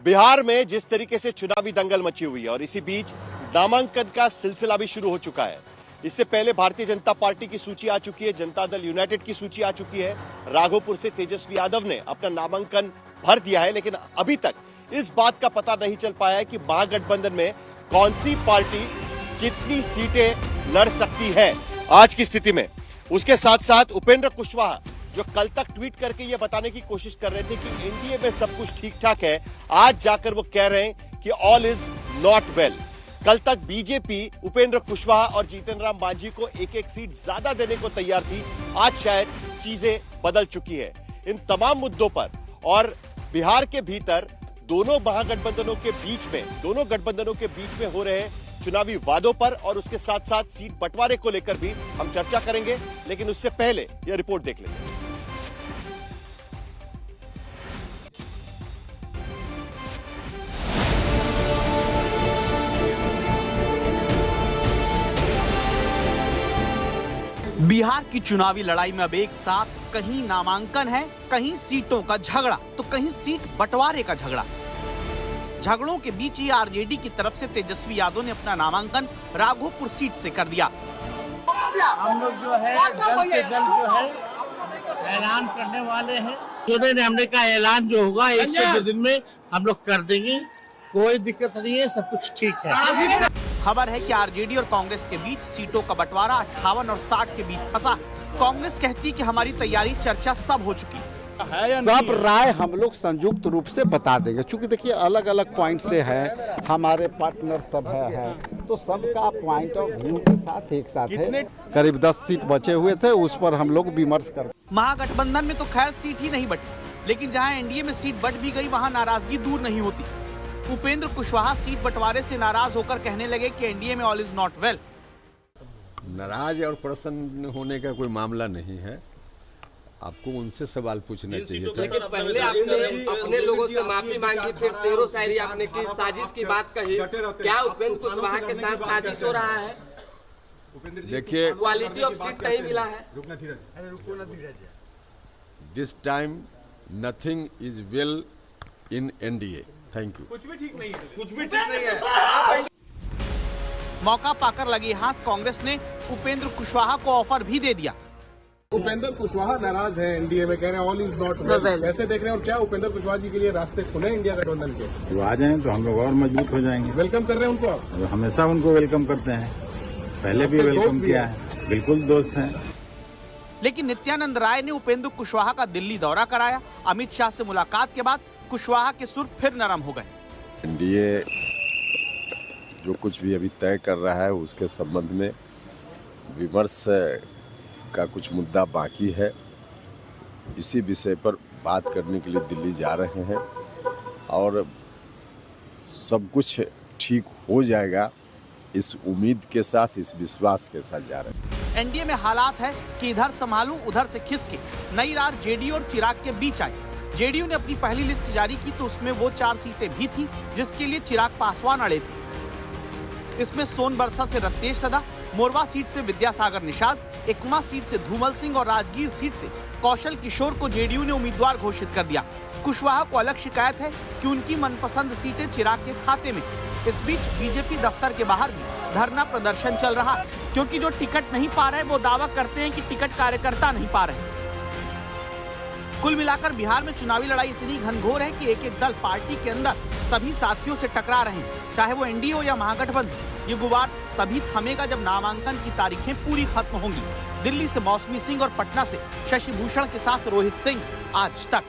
बिहार में जिस तरीके से चुनावी दंगल मची हुई है और इसी बीच नामांकन का सिलसिला भी शुरू हो चुका है। इससे पहले भारतीय जनता पार्टी की सूची आ चुकी है, जनता दल यूनाइटेड की सूची आ चुकी है। राघोपुर से तेजस्वी यादव ने अपना नामांकन भर दिया है, लेकिन अभी तक इस बात का पता नहीं चल पाया है कि महागठबंधन में कौन सी पार्टी कितनी सीटें लड़ सकती है आज की स्थिति में। उसके साथ साथ उपेंद्र कुशवाहा जो कल तक ट्वीट करके ये बताने की कोशिश कर रहे थे कि एनडीए में सब कुछ ठीक ठाक है, आज जाकर वो कह रहे हैं कि ऑल इज नॉट वेल। कल तक बीजेपी उपेंद्र कुशवाहा और जीतन राम मांझी को एक एक सीट ज्यादा देने को तैयार थी, आज शायद चीजें बदल चुकी है। इन तमाम मुद्दों पर और बिहार के भीतर दोनों गठबंधनों के बीच में हो रहे चुनावी वादों पर और उसके साथ साथ सीट बंटवारे को लेकर भी हम चर्चा करेंगे, लेकिन उससे पहले यह रिपोर्ट देख लेंगे। बिहार की चुनावी लड़ाई में अब एक साथ कहीं नामांकन है, कहीं सीटों का झगड़ा, तो कहीं सीट बंटवारे का झगड़ा। झगड़ों के बीच ही आरजेडी की तरफ से तेजस्वी यादव ने अपना नामांकन राघोपुर सीट से कर दिया। हम लोग जो है जल्द से जल्द जो है ऐलान करने वाले हैं। चुनाव हमने का ऐलान जो होगा 1 से 2 दिन में हम लोग कर देंगे, कोई दिक्कत नहीं है, सब कुछ ठीक है। खबर है कि आरजेडी और कांग्रेस के बीच सीटों का बंटवारा 58 और 60 के बीच फंसा। कांग्रेस कहती कि हमारी तैयारी चर्चा सब हो चुकी है, सब राय हम लोग संयुक्त रूप से बता देंगे। क्योंकि देखिए अलग अलग पॉइंट से है, हमारे पार्टनर सब है तो सबका पॉइंट ऑफ व्यू के साथ एक साथ है। करीब 10 सीट बचे हुए थे, उस पर हम लोग विमर्श कर। महागठबंधन में तो खैर सीट ही नहीं बटी, लेकिन जहां एनडीए में सीट बट भी गई वहां नाराजगी दूर नहीं होती। उपेंद्र कुशवाहा सीट बंटवारे से नाराज होकर कहने लगे कि एनडीए में ऑल इज नॉट वेल। नाराज और प्रसन्न होने का कोई मामला नहीं है, आपको उनसे सवाल पूछना चाहिए था। लेकिन पहले आपने अपने लोगों से माफी मांगी, फिर शेरो शायरी आपने की, साजिश की बात कही। क्या उपेंद्र कुशवाहा के साथ साजिश हो रहा है? देखिए, क्वालिटी ऑफ सीट नहीं मिला है। This time nothing is well in NDA. Thank you. कुछ भी ठीक नहीं है। मौका पाकर लगे हाथ कांग्रेस ने उपेंद्र कुशवाहा को ऑफर भी दे दिया। उपेंद्र कुशवाहा नाराज है एनडीए में, कह रहे हैं ऑल इज नॉट वेल। कैसे देख रहे हैं और क्या उपेंद्र कुशवाहा जी के लिए रास्ते खुले इंडिया गठबंधन के? जो आ जाएं तो हम लोग और मजबूत हो जाएंगे। वेलकम कर रहे हैं उनको आप? हमेशा उनको वेलकम करते हैं, पहले भी वेलकम किया है। बिल्कुल दोस्त हैं। लेकिन नित्यानंद राय ने उपेंद्र कुशवाहा का दिल्ली दौरा कराया। अमित शाह से मुलाकात के बाद कुशवाहा के सुर फिर नरम हो गए। एनडीए जो कुछ भी अभी तय कर रहा है उसके संबंध में विमर्श का कुछ मुद्दा बाकी है। इसी विषय पर बात करने के लिए दिल्ली जा रहे हैं और सब कुछ ठीक हो जाएगा, इस उम्मीद के साथ, इस विश्वास के साथ जा रहे हैं। एनडीए में हालात है कि इधर संभालूं उधर से खिसके नई रार जेडीयू और चिराग के बीच आई। जेडीयू ने अपनी पहली लिस्ट जारी की तो उसमें वो 4 सीटें भी थी जिसके लिए चिराग पासवान अड़े थे। इसमें सोनबरसा से रत्नेश सदा, मोरवा सीट से विद्यासागर निषाद, एकमा सीट से धूमल सिंह और राजगीर सीट से कौशल किशोर को जेडीयू ने उम्मीदवार घोषित कर दिया। कुशवाहा को अलग शिकायत है कि उनकी मनपसंद सीटें चिराग के खाते में। इस बीच बीजेपी दफ्तर के बाहर भी धरना प्रदर्शन चल रहा है, क्योंकि जो टिकट नहीं पा रहे वो दावा करते हैं कि टिकट कार्यकर्ता नहीं पा रहे। कुल मिलाकर बिहार में चुनावी लड़ाई इतनी घनघोर है कि एक एक दल पार्टी के अंदर सभी साथियों से टकरा रहे हैं, चाहे वो एनडीए हो या महागठबंधन। ये गुबार तभी थमेगा जब नामांकन की तारीखें पूरी खत्म होंगी। दिल्ली से मौसमी सिंह और पटना से शशि भूषण के साथ रोहित सिंह, आज तक।